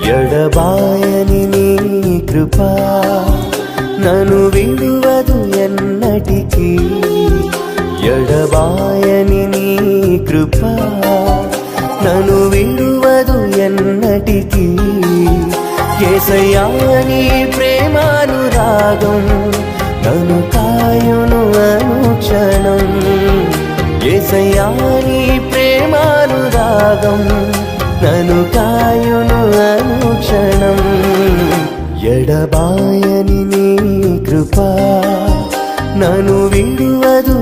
ఎడబాయని నీ కృపా నన్ను విడువదు ఎన్నటికీ. ఎడబాయని నీ కృపా నన్ను విడువదు ఎన్నటికీ. యేసయ్యా నీ ప్రేమానురాగం నన్ను కాయును అనుక్షణం. యేసయ్యా నీ ప్రేమానురాగం నన్ను కాయును అనుక్షణం. ఎడబాయని నీ కృపా నన్ను విడువదు